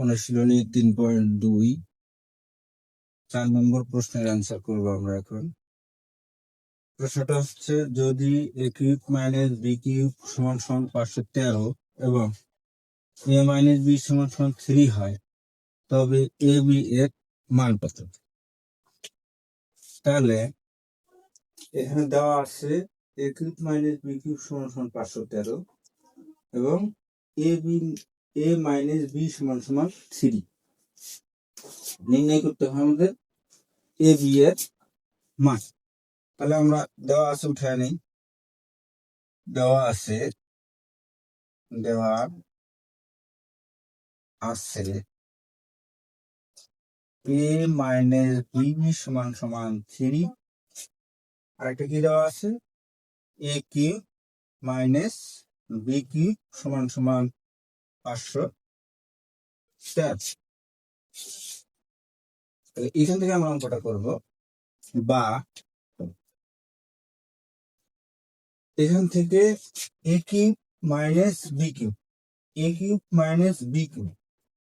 অনুশীলনী 3.2 4 নম্বর প্রশ্নের অ্যান্সার করবো আমরা এখন। প্রশ্নটা হচ্ছে, যদি a cube minus b cube সমান সমান 513 এবং a মাইনাস বি সমান সমান 3 হয়, তবে a b এর মান কত? তাহলে এখানে দেওয়া আছে a cube minus b cube সমান সমান 513 এবং a মাইনাস বি সমান সমান 3 নির্ণয় করতে হবে আমাদের a b এর মান। তাহলে আমরা দেওয়া আছে উঠায় নেই। দেওয়া আছে a মাইনাস বি সমান সমান 3, আর একটা কি দেওয়া আছে a cube minus b cube সমান সমান 513। এখান থেকে আমরা অঙ্কটা করব, বা এখান থেকে a cube minus b cube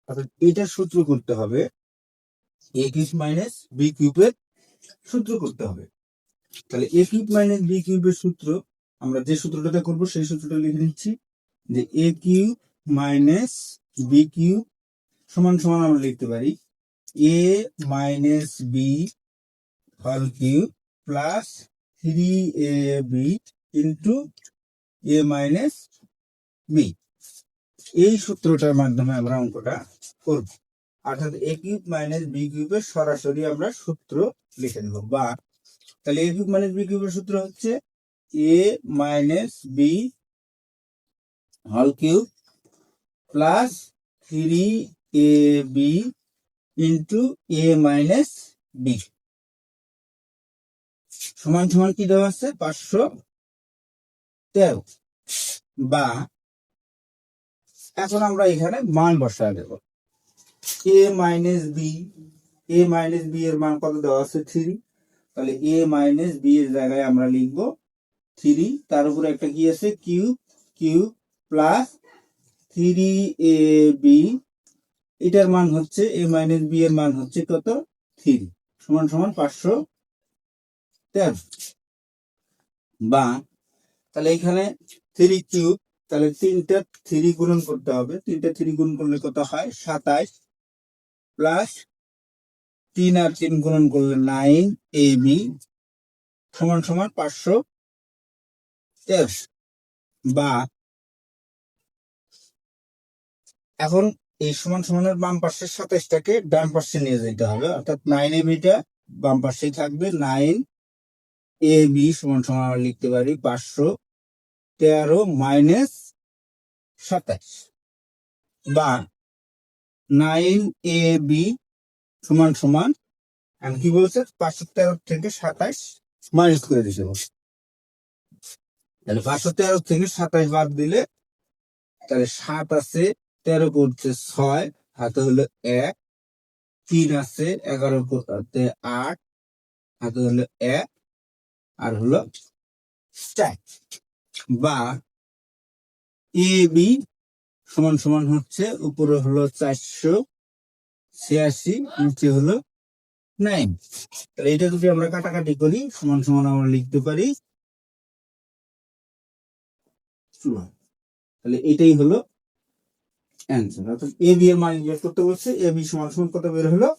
অর্থাৎ এটার সূত্র করতে হবে, a কিউব মাইনাস বি কিউবের সূত্র করতে হবে। তাহলে a কিউব মাইনাস বি কিউবের সূত্র আমরা যে সূত্রটা করব সেই সূত্রটা লিখে নিচ্ছি, যে a cube minus b cube সমান সমান আমরা লিখতে পারি a minus b whole cube plus 3ab into a minus b. এই সূত্রটার মাধ্যমে আমরা অঙ্কটা করব, অর্থাৎ a কিউব মাইনাস বি কিউবের সরাসরি আমরা সূত্র লিখে নেব। বা তাহলে a কিউব মাইনাস বি কিউবের সূত্র হচ্ছে a minus b whole cube plus 3ab into a minus b সমান সমান কি দেওয়া আছে 513। বা এখন আমরা এখানে মান বসায় দেব, a মাইনাস বি এর মান কত দেওয়া আছে 3, তাহলে a মাইনাস বি এর জায়গায় আমরা লিখব 3, তার উপরে একটা কি আছে কিউব প্লাস 3ab, এটার মান হচ্ছে a মাইনাস বি এর মান হচ্ছে কত 3 সমান সমান 513। বা তাহলে এখানে 3 কিউব, তাহলে 3টা 3 গুণন করতে হবে, 3টা 3 গুণ করলে কত হয় 27 প্লাস 3 আর 3 গুণন করলে 9ab সমান সমান 513। বা এখন এই সমান সমানের বাম পাশের 27টাকে ডান পাশে নিয়ে যেতে হবে, অর্থাৎ 9abটা বাম পাশেই থাকবে। 9ab সমান সমান আমরা লিখতে পারি 513 মাইনাস 27। বা 9ab সমান সমান কি বলছে 513 থেকে 27 মাইনাস করে দিতে হবে। তাহলে 513 থেকে 27 বাদ দিলে তাহলে 7 আছে, 13 করছে 6, হাতে হলো 1, 3 আছে 11 করতে 8, হাতে হলো 1 আর হলো 4। বা ab সমান সমান হচ্ছে উপরে হলো 486, নিচে হলো 9। তাহলে এটা যদি আমরা কাটাকাটি করি সমান সমান আমরা লিখতে পারি 4। তাহলে এটাই হলো অ্যান্সার, অর্থাৎ a b এর মান বের করতে বলছে। a b সমান সমান কত বের হলো